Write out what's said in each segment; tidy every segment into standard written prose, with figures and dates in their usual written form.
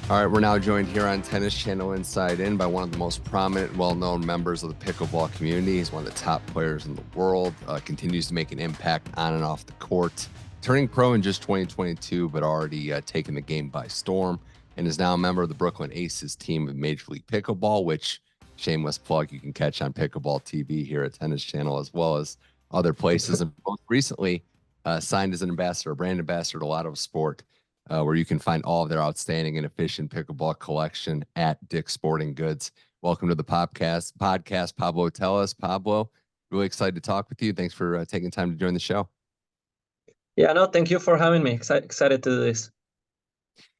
All right, we're now joined here on Tennis Channel Inside In by one of the most prominent, well-known members of the pickleball community. He's one of the top players in the world, continues to make an impact on and off the court, turning pro in just 2022, but already taken the game by storm, and is now a member of the Brooklyn Aces team of Major League Pickleball, which, shameless plug, you can catch on Pickleball TV here at Tennis Channel, as well as other places. And most recently, signed as an ambassador, a brand ambassador to Lotto Sport, where you can find all of their outstanding and efficient pickleball collection at Dick's Sporting Goods. Welcome to the podcast, Pablo Tellez. Pablo, really excited to talk with you. Thanks for taking time to join the show. Yeah, no, thank you for having me. Excited to do this.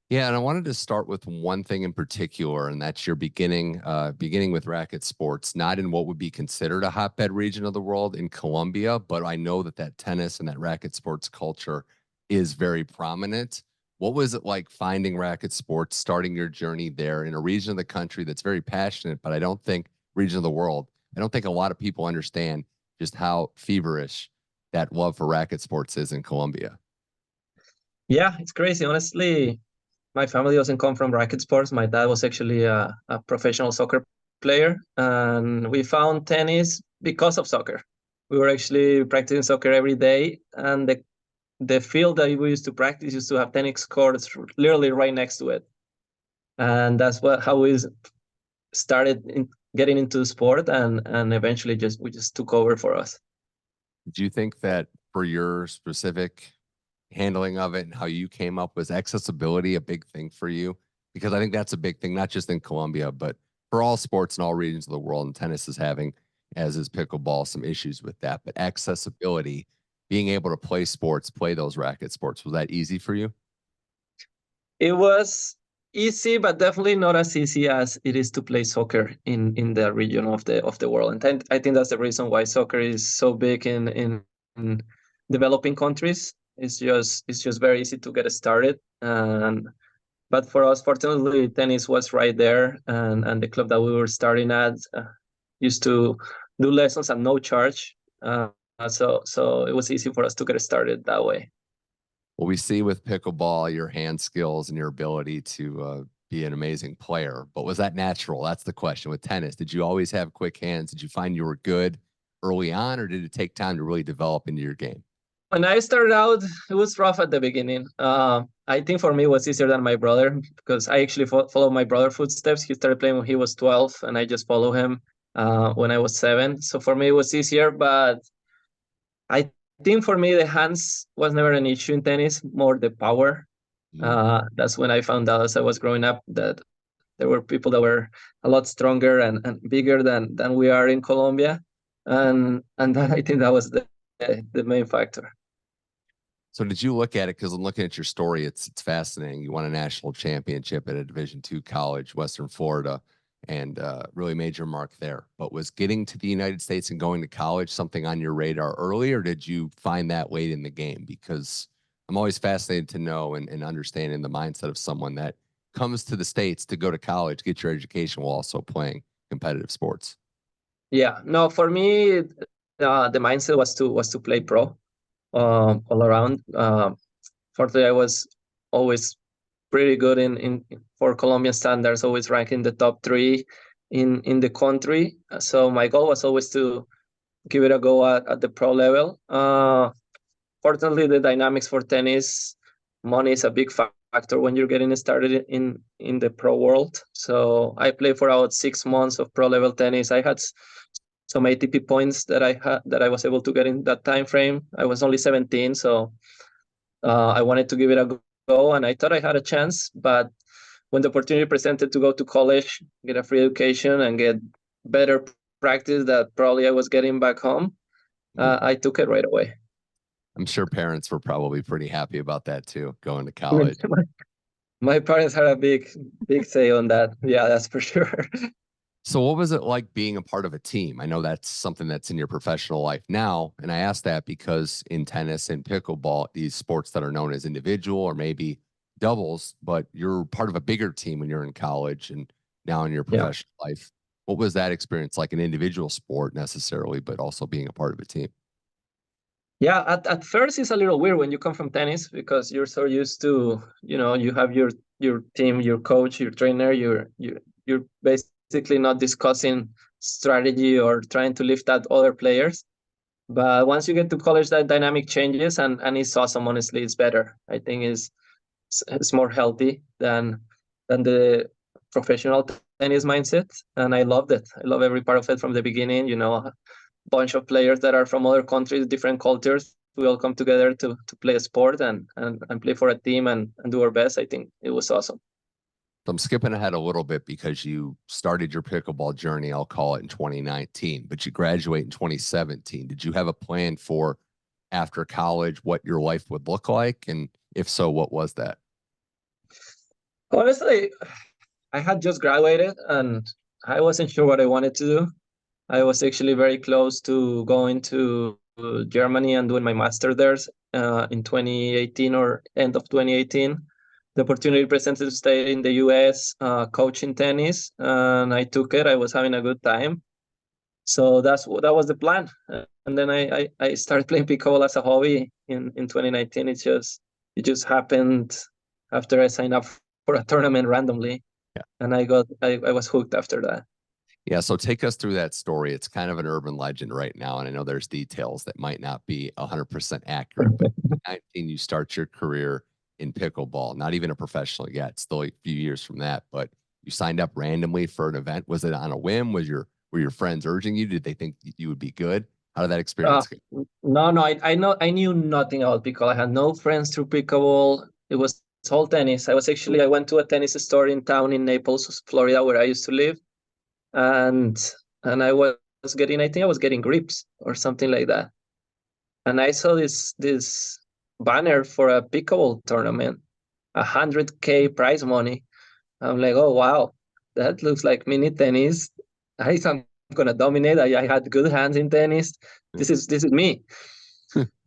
Yeah, and I wanted to start with one thing in particular, and that's your beginning with racket sports, not in what would be considered a hotbed region of the world in Colombia, but I know that tennis and that racket sports culture is very prominent. What was it like finding racket sports, starting your journey there in a region of the country that's very passionate, but I don't think region of the world, I don't think a lot of people understand just how feverish that love for racket sports is in Colombia. Yeah, it's crazy. Honestly, my family doesn't come from racket sports. My dad was actually a professional soccer player, and we found tennis because of soccer. We were actually practicing soccer every day, and the field that we used to practice used to have tennis courts literally right next to it. And that's how we started getting into the sport, and eventually we just took over for us. Do you think that for your specific handling of it and how you came up, was accessibility a big thing for you? Because I think that's a big thing, not just in Colombia, but for all sports in all regions of the world. And tennis is having, as is pickleball, some issues with that. But accessibility, being able to play sports, play those racket sports, was that easy for you? It was easy, but definitely not as easy as it is to play soccer in the region of the world. And I think that's the reason why soccer is so big in developing countries. It's just very easy to get started. And but for us, fortunately, tennis was right there, and the club that we were starting at used to do lessons at no charge. So it was easy for us to get started that way. Well, we see with pickleball your hand skills and your ability to be an amazing player. But was that natural? That's the question. With tennis, did you always have quick hands? Did you find you were good early on, or did it take time to really develop into your game? When I started out, it was rough at the beginning. I think for me it was easier than my brother because I actually followed my brother's footsteps. He started playing when he was 12, and I just followed him when I was 7. So for me it was easier, but I think for me the hands was never an issue in tennis, more the power. Mm. That's when I found out as I was growing up that there were people that were a lot stronger and bigger than we are in Colombia, and that, I think that was the main factor. So did you look at it? Because I'm looking at your story, it's fascinating. You won a national championship at a Division II college, Western Florida, and really made your mark there. But was getting to the United States and going to college something on your radar early, or did you find that late in the game? Because I'm always fascinated to know and understanding the mindset of someone that comes to the States to go to college, get your education while also playing competitive sports. Yeah, no, for me, the mindset was to play pro all around. Fortunately, I was always pretty good in for Colombian standards, always ranking the top 3 in the country. So my goal was always to give it a go at the pro level. Fortunately, the dynamics for tennis, money is a big factor when you're getting started in the pro world. So I played for about 6 months of pro level tennis. I had some ATP points that I was able to get in that time frame. I was only 17, so I wanted to give it a go, and I thought I had a chance. But when the opportunity presented to go to college, get a free education, and get better practice that probably I was getting back home, I took it right away. I'm sure parents were probably pretty happy about that too, going to college. My parents had a big say on that. Yeah, that's for sure. So what was it like being a part of a team? I know that's something that's in your professional life now. And I ask that because in tennis and pickleball, these sports that are known as individual or maybe doubles, but you're part of a bigger team when you're in college and now in your Yeah. professional life. What was that experience like, an individual sport necessarily, but also being a part of a team? Yeah, at first it's a little weird when you come from tennis because you're so used to, you have your your team, your coach, your trainer. You're basically not discussing strategy or trying to lift out other players. But once you get to college, that dynamic changes, and it's awesome. Honestly, it's better. I think it's more healthy than the professional tennis mindset, and I loved it. I love every part of it from the beginning. A bunch of players that are from other countries, different cultures. We all come together to play a sport and play for a team and do our best. I think it was awesome. So I'm skipping ahead a little bit because you started your pickleball journey, I'll call it, in 2019, but you graduate in 2017. Did you have a plan for after college what your life would look like? And if so, what was that? Honestly, I had just graduated and I wasn't sure what I wanted to do. I was actually very close to going to Germany and doing my master there in 2018 or end of 2018. The opportunity presented to stay in the US coaching tennis, and I took it. I was having a good time. So that was the plan. And then I started playing pickleball as a hobby in 2019. It just happened after I signed up for a tournament randomly, Yeah. and I was hooked after that. Yeah. So take us through that story. It's kind of an urban legend right now. And I know there's details that might not be 100% accurate, but 19, you start your career in pickleball, not even a professional yet, still a few years from that, but you signed up randomly for an event. Was it on a whim? Were your friends urging you? Did they think you would be good? How did that Uh, experience go? no, I knew nothing about pickleball. I had no friends through pickleball. It was all tennis. I went to a tennis store in town in Naples, Florida, where I used to live, and I was getting, I think I was getting grips or something like that. And I saw this banner for a pickleball tournament, 100K prize money. I'm like, oh wow, that looks like mini tennis. I think I'm gonna dominate. I had good hands in tennis. This is me.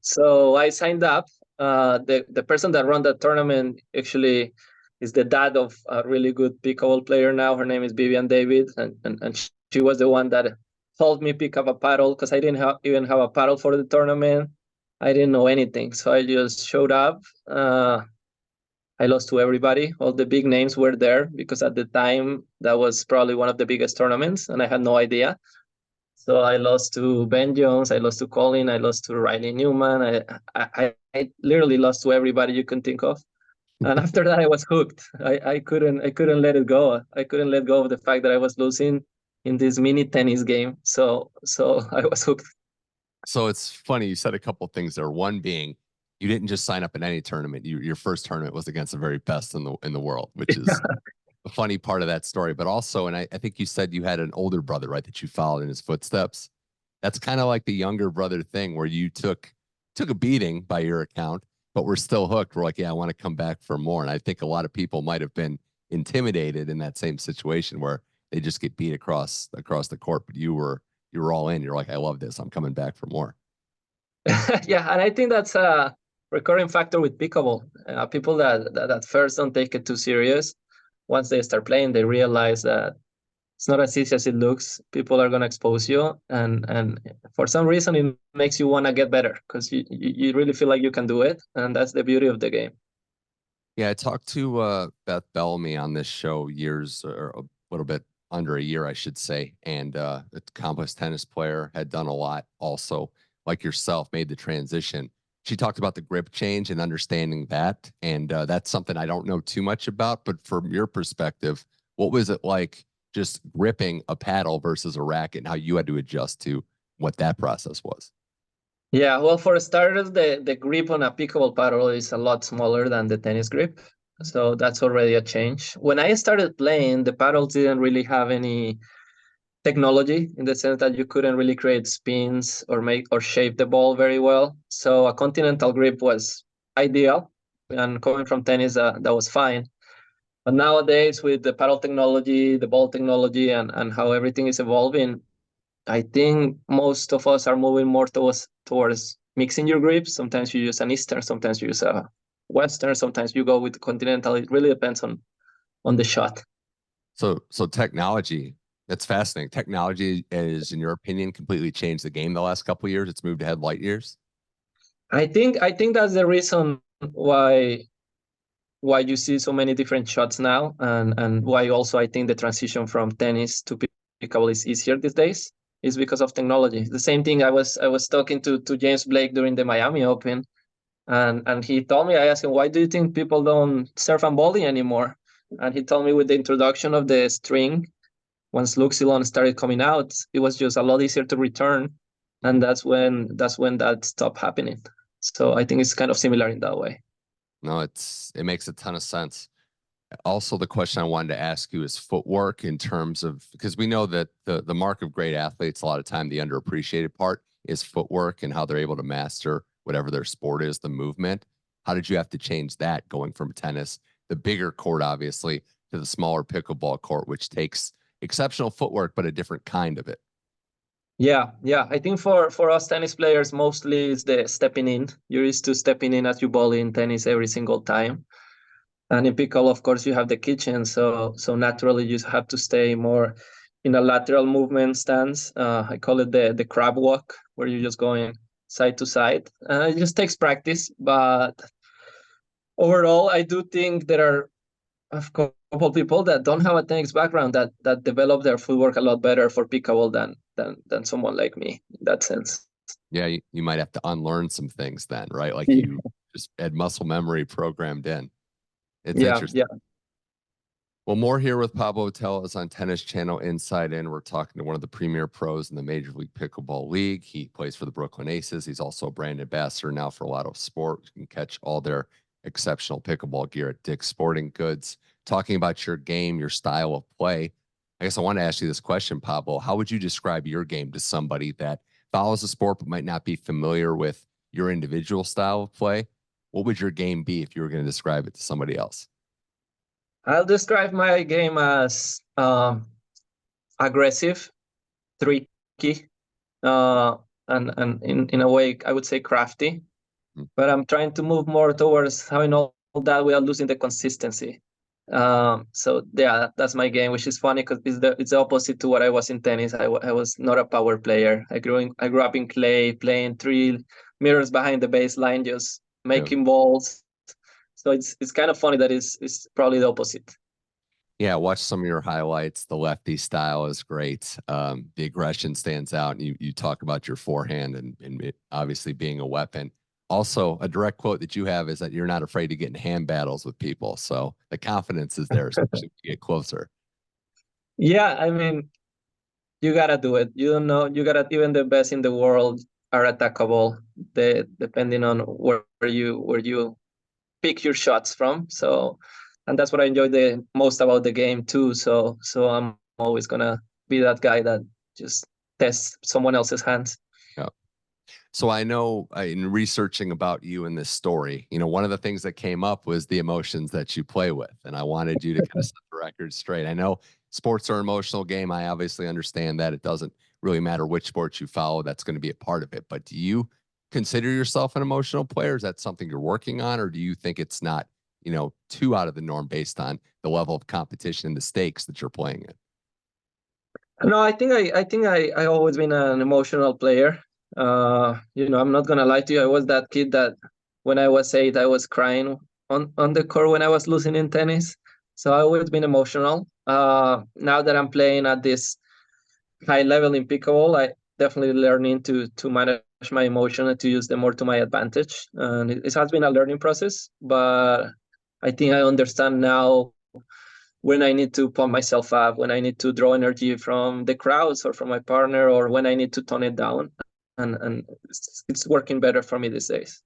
So I signed up. The person that run the tournament actually is the dad of a really good pickleball player now. Her name is Vivian David, and she was the one that helped me pick up a paddle because I didn't even have a paddle for the tournament. I didn't know anything, so I just showed up. I lost to everybody. All the big names were there because at the time that was probably one of the biggest tournaments, and I had no idea. So I lost to Ben Jones, I lost to Colin, I lost to Riley Newman. I literally lost to everybody you can think of. And after that, I was hooked. I couldn't let it go. I couldn't let go of the fact that I was losing in this mini tennis game. So I was hooked. So it's funny. You said a couple of things there. One being you didn't just sign up in any tournament. Your first tournament was against the very best in the world, which is the funny part of that story. But also, and I think you said you had an older brother, right, that you followed in his footsteps. That's kind of like the younger brother thing where you took a beating by your account, but we're still hooked. We're like, yeah, I want to come back for more. And I think a lot of people might have been intimidated in that same situation where they just get beat across the court, but you were all in. You're like, I love this. I'm coming back for more. Yeah, and I think that's a recurring factor with pickleball. People that at first don't take it too serious, once they start playing, they realize that it's not as easy as it looks. People are going to expose you, and for some reason, it makes you want to get better because you really feel like you can do it, and that's the beauty of the game. Yeah, I talked to Beth Bellamy on this show years or a little bit under a year, I should say. And a accomplished tennis player, had done a lot also, like yourself, made the transition. She talked about the grip change and understanding that. And that's something I don't know too much about. But from your perspective, what was it like just gripping a paddle versus a racket and how you had to adjust to what that process was? Yeah, well, for starters, the grip on a pickleball paddle is a lot smaller than the tennis grip. So that's already a change. When I started playing, the paddles didn't really have any technology in the sense that you couldn't really create spins or make or shape the ball very well. So a continental grip was ideal. And coming from tennis, that was fine. But nowadays, with the paddle technology, the ball technology, and how everything is evolving, I think most of us are moving more towards mixing your grips. Sometimes you use an Eastern, sometimes you use a Western, sometimes you go with the continental. It really depends on the shot. So technology, that's fascinating. Technology is, in your opinion, completely changed the game the last couple of years. It's moved ahead light years. I think that's the reason why why you see so many different shots now, and why also I think the transition from tennis to pickleball is easier these days is because of technology. The same thing I was talking to James Blake during the Miami Open, and he told me, I asked him, why do you think people don't surf and volley anymore? And he told me with the introduction of the string, once Luxilon started coming out, it was just a lot easier to return, and that's when that stopped happening. So I think it's kind of similar in that way. No, it makes a ton of sense. Also, the question I wanted to ask you is footwork in terms of, because we know that the mark of great athletes, a lot of time, the underappreciated part is footwork and how they're able to master whatever their sport is, the movement. How did you have to change that going from tennis, the bigger court, obviously, to the smaller pickleball court, which takes exceptional footwork, but a different kind of it? Yeah. I think for us tennis players, mostly is the stepping in. You're used to stepping in as you volley in tennis every single time. And in pickle, of course, you have the kitchen, so naturally you have to stay more in a lateral movement stance. I call it the crab walk, where you're just going side to side. It just takes practice, but overall, I do think there are a couple people that don't have a tennis background that develop their footwork a lot better for pickleball than someone like me in that sense. Yeah, you might have to unlearn some things then, right? Like Yeah, you just had muscle memory programmed in. It's yeah, interesting. yeah. Well, more here with Pablo Tellez on Tennis Channel Inside In. We're talking to one of the premier pros in the Major League Pickleball League. He plays for the Brooklyn Aces. He's also a brand ambassador now for Lotto Sport. You can catch all their exceptional pickleball gear at Dick's Sporting Goods. Talking about your game, your style of play. I guess I want to ask you this question, Pablo. How would you describe your game to somebody that follows the sport but might not be familiar with your individual style of play? What would your game be if you were going to describe it to somebody else? I'll describe my game as aggressive, tricky, uh, and in a way, I would say crafty. Hmm. But I'm trying to move more towards having all that without losing the consistency. So yeah, that's my game, which is funny because it's the opposite to what I was in tennis. I was not a power player. I grew up in clay, playing 3 meters behind the baseline, just Yeah. making balls. So it's kind of funny that it's probably the opposite. Yeah, watch some of your highlights. The lefty style is great. The aggression stands out. And you talk about your forehand and it obviously being a weapon. Also, a direct quote that you have is that you're not afraid to get in hand battles with people. So the confidence is there, especially when you get closer. Yeah, I mean, you gotta do it. You don't know. You gotta even the best in the world are attackable. Depending on where you pick your shots from. So, and that's what I enjoy the most about the game too. So I'm always gonna be that guy that just tests someone else's hands. Yeah. So I know in researching about you in this story, one of the things that came up was the emotions that you play with. And I wanted you to kind of set the record straight. I know sports are an emotional game. I obviously understand that it doesn't really matter which sports you follow. That's going to be a part of it. But do you consider yourself an emotional player? Is that something you're working on? Or do you think it's not, too out of the norm based on the level of competition and the stakes that you're playing in? No, I always been an emotional player. I'm not gonna lie to you. I was that kid that when I was 8, I was crying on the court when I was losing in tennis. So I always been emotional. Now that I'm playing at this high level in pickleball, I definitely learning to manage my emotion and to use them more to my advantage. And it has been a learning process, but I think I understand now when I need to pump myself up, when I need to draw energy from the crowds or from my partner, or when I need to tone it down. And it's working better for me these days.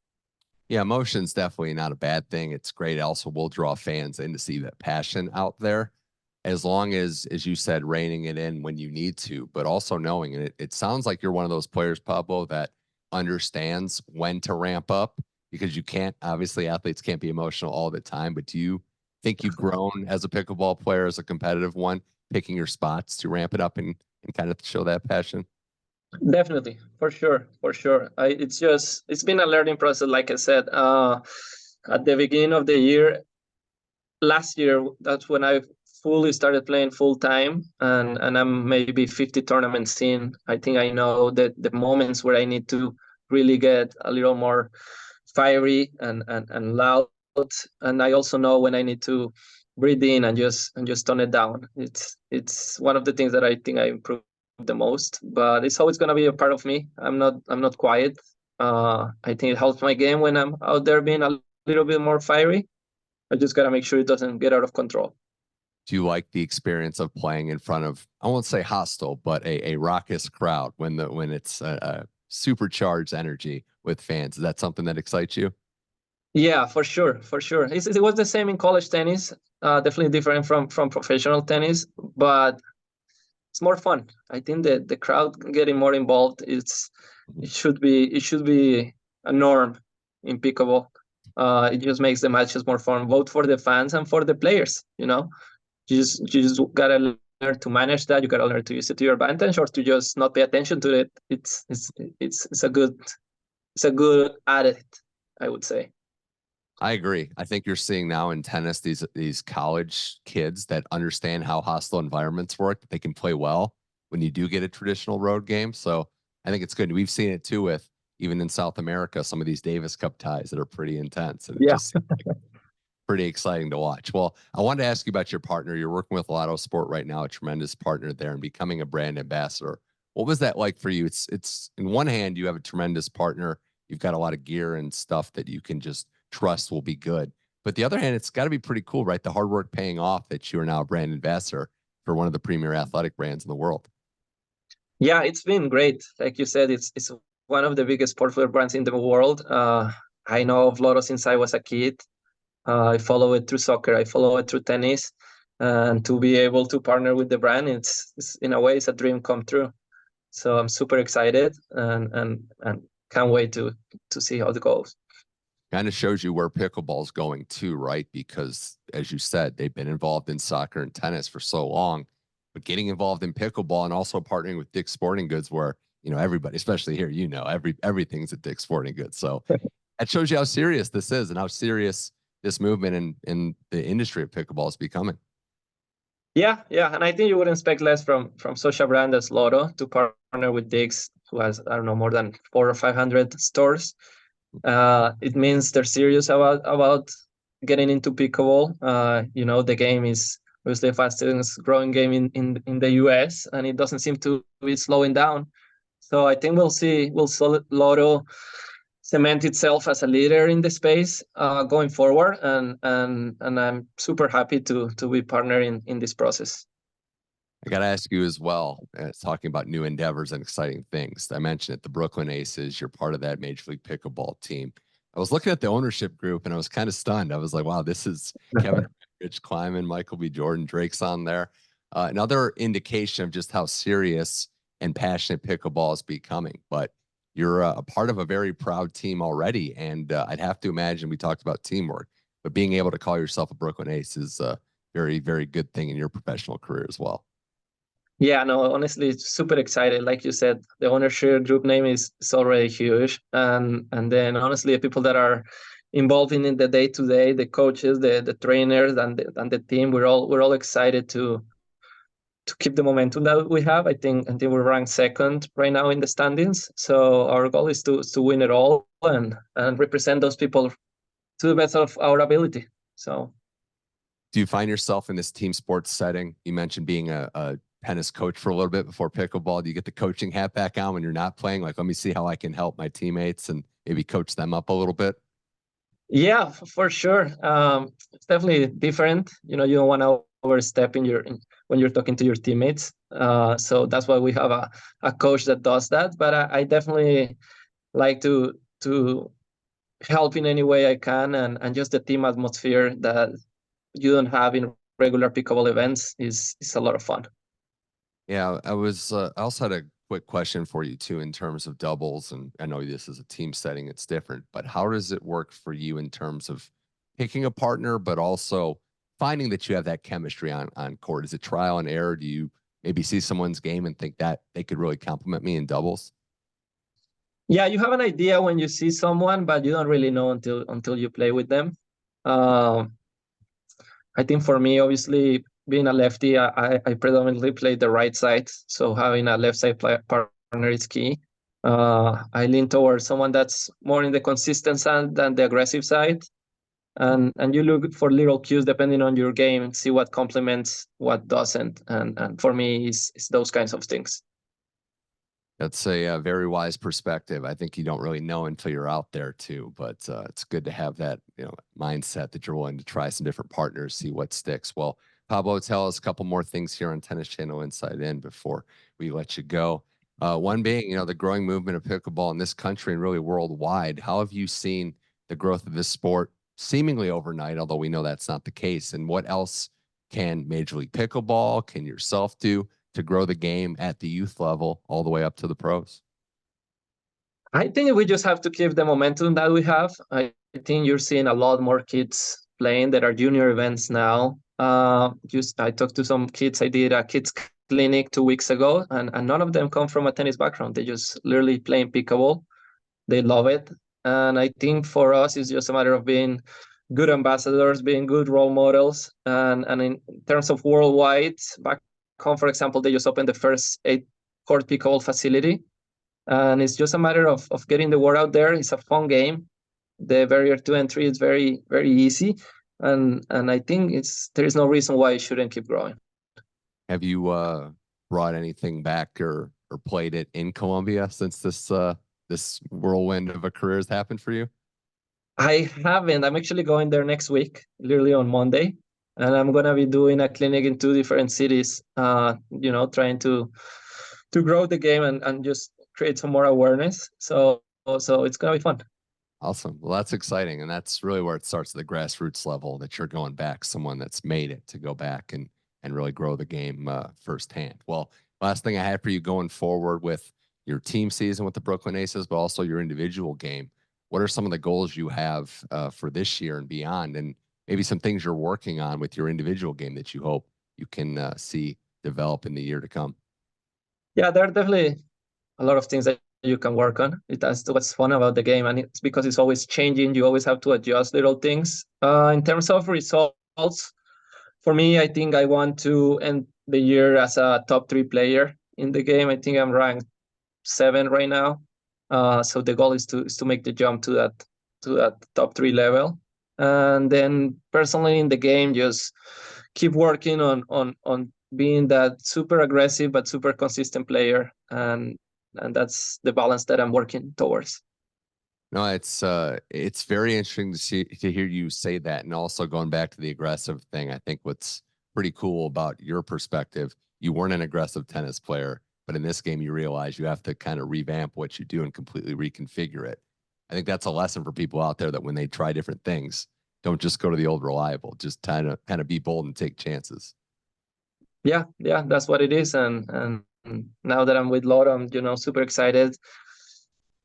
Yeah, emotion's definitely not a bad thing. It's great. It also will draw fans in to see that passion out there, as long as you said, reining it in when you need to, but also knowing it. It sounds like you're one of those players, Pablo, that understands when to ramp up because you can't, obviously, athletes can't be emotional all the time. But do you think you've grown as a pickleball player, as a competitive one, picking your spots to ramp it up and kind of show that passion? Definitely, for sure, for sure. It's been a learning process, like I said. At the beginning of the year, last year, that's when I fully started playing full time, and I'm maybe 50 tournaments in. I think I know that the moments where I need to really get a little more fiery and loud. and I also know when I need to breathe in and just tone it down. It's one of the things that I think I improve the most, but it's always gonna be a part of me. I'm not quiet. I think it helps my game when I'm out there being a little bit more fiery. I just gotta make sure it doesn't get out of control. Do you like the experience of playing in front of, I won't say hostile, but a raucous crowd when it's a supercharged energy with fans? Is that something that excites you? Yeah, for sure, for sure. It was the same in college tennis. Definitely different from professional tennis, but it's more fun. I think that the crowd getting more involved. It should be a norm in pickleball. It just makes the matches more fun, both for the fans and for the players. You just gotta learn to manage that. You gotta learn to use it to your advantage, or to just not pay attention to it. It's a good addict, I would say. I agree. I think you're seeing now in tennis these college kids that understand how hostile environments work, that they can play well when you do get a traditional road game. So I think it's good. We've seen it too with even in South America, some of these Davis Cup ties that are pretty intense, and it Yeah. just seems pretty exciting to watch. Well, I wanted to ask you about your partner. You're working with Lotto Sport right now, a tremendous partner there, and becoming a brand ambassador. What was that like for you? It's in one hand, you have a tremendous partner. You've got a lot of gear and stuff that you can just trust will be good. But the other hand, it's got to be pretty cool, right? The hard work paying off that you are now a brand ambassador for one of the premier athletic brands in the world. Yeah, it's been great. Like you said, it's one of the biggest sportswear brands in the world. I know of Lotto since I was a kid. I follow it through soccer. I follow it through tennis, and to be able to partner with the brand, it's in a way it's a dream come true. So I'm super excited, and can't wait to see how it goes. Kind of shows you where pickleball's going too, right? Because as you said, they've been involved in soccer and tennis for so long, but getting involved in pickleball and also partnering with Dick's Sporting Goods, where everybody, especially here, everything's at Dick's Sporting Goods. So that shows you how serious this is and how serious this movement in the industry of pickleball is becoming. Yeah, yeah, and I think you would expect less from such a brand as Lotto to partner with Dick's, who has, I don't know, more than 400 or 500 stores. It means they're serious about getting into pickleball. The game is obviously the fastest growing game in the US, and it doesn't seem to be slowing down. So I think we'll see Lotto cement itself as a leader in the space going forward, and I'm super happy to be partnering in this process. I got to ask you as well, talking about new endeavors and exciting things. I mentioned it, the Brooklyn Aces, you're part of that Major League Pickleball team. I was looking at the ownership group and I was kind of stunned. I was like, wow, this is Kevin, Rich Kleiman, Michael B. Jordan, Drake's on there. Another indication of just how serious and passionate pickleball is becoming. But you're a part of a very proud team already. And I'd have to imagine we talked about teamwork, but being able to call yourself a Brooklyn Ace is a very, very good thing in your professional career as well. Yeah, no, honestly, super excited. Like you said, the ownership group name is already huge, and then honestly, the people that are involved in the day to day, the coaches, the trainers, and the team, we're all excited to keep the momentum that we have. I think we're ranked second right now in the standings. So our goal is to win it all and represent those people to the best of our ability. So Do you find yourself in this team sports setting? You mentioned being a tennis coach for a little bit before pickleball. Do you get the coaching hat back on when you're not playing? Like, let me see how I can help my teammates and maybe coach them up a little bit. yeah, for sure. It's definitely different. You don't want to overstep when you're talking to your teammates. So that's why we have a coach that does that. But I definitely like to help in any way I can, and just the team atmosphere that you don't have in regular pickleball events is a lot of fun. Yeah, I was. I also had a quick question for you too, in terms of doubles, and I know this is a team setting; it's different. But how does it work for you in terms of picking a partner, but also finding that you have that chemistry on court? Is it trial and error? Do you maybe see someone's game and think that they could really complement me in doubles? Yeah, you have an idea when you see someone, but you don't really know until you play with them. Um, I think for me, obviously, being a lefty, I predominantly play the right side, so having a left side partner is key. I lean towards someone that's more in the consistent side than the aggressive side. and you look for little cues depending on your game and see what complements, what doesn't. And for me, it's those kinds of things. That's a very wise perspective. I think you don't really know until you're out there too, but it's good to have that mindset that you're willing to try some different partners, see what sticks. Well, Pablo, tell us a couple more things here on Tennis Channel Inside In before we let you go. One being, the growing movement of pickleball in this country and really worldwide. How have you seen the growth of this sport seemingly overnight, although we know that's not the case? And what else can Major League Pickleball, can yourself do to grow the game at the youth level all the way up to the pros? I think we just have to keep the momentum that we have. I think you're seeing a lot more kids playing that are junior events now. I talked to some kids. I did a kids clinic 2 weeks ago, and none of them come from a tennis background. They just literally playing pickleball. They love it. And I think for us, it's just a matter of being good ambassadors, being good role models. And in terms of worldwide, back home, for example, they just opened the first 8-court pickleball facility. And it's just a matter of getting the word out there. It's a fun game. The barrier to entry is very, very easy. And I think there is no reason why it shouldn't keep growing. Have you brought anything back or played it in Colombia since this whirlwind of a career has happened for you? I haven't. I'm actually going there next week, literally on Monday. And I'm going to be doing a clinic in 2 different cities, trying to grow the game and just create some more awareness. So it's going to be fun. Awesome. Well, that's exciting. And that's really where it starts at the grassroots level, that you're going back, someone that's made it to go back and really grow the game firsthand. Well, last thing I had for you going forward with your team season with the Brooklyn Aces, but also your individual game. What are some of the goals you have for this year and beyond? And maybe some things you're working on with your individual game that you hope you can see develop in the year to come? Yeah, there are definitely a lot of things that you can work on. That's what's fun about the game, and it's because it's always changing. You always have to adjust little things. In terms of results, for me, I think I want to end the year as a top 3 player in the game. I think I'm ranked 7 right now. So the goal is to make the jump to that top 3 level. And then personally in the game, just keep working on being that super aggressive but super consistent player, and that's the balance that I'm working towards. No, it's very interesting to hear you say that, and also going back to the aggressive thing. I think what's pretty cool about your perspective, you weren't an aggressive tennis player, but in this game you realize you have to kind of revamp what you do and completely reconfigure it. I think that's a lesson for people out there, that when they try different things, don't just go to the old reliable. Just kind of be bold and take chances. Yeah, that's what it is. And now that I'm with Lotto, I'm super excited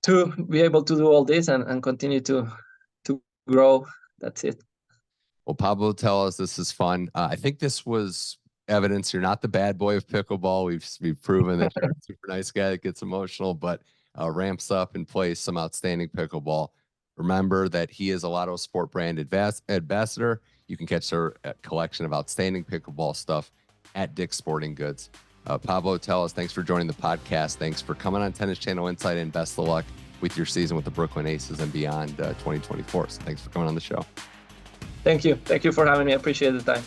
to be able to do all this and continue to grow. That's it. Well, Pablo, Tellez, this is fun. I think this was evidence you're not the bad boy of pickleball. We've proven that you're a super nice guy that gets emotional, but ramps up and plays some outstanding pickleball. Remember that he is a Lotto Sport brand ambassador. You can catch their collection of outstanding pickleball stuff at Dick's Sporting Goods. Pablo Tellez, thanks for joining the podcast. Thanks for coming on Tennis Channel Inside, and best of luck with your season with the Brooklyn Aces and beyond 2024. So thanks for coming on the show. Thank you for having me. I appreciate the time.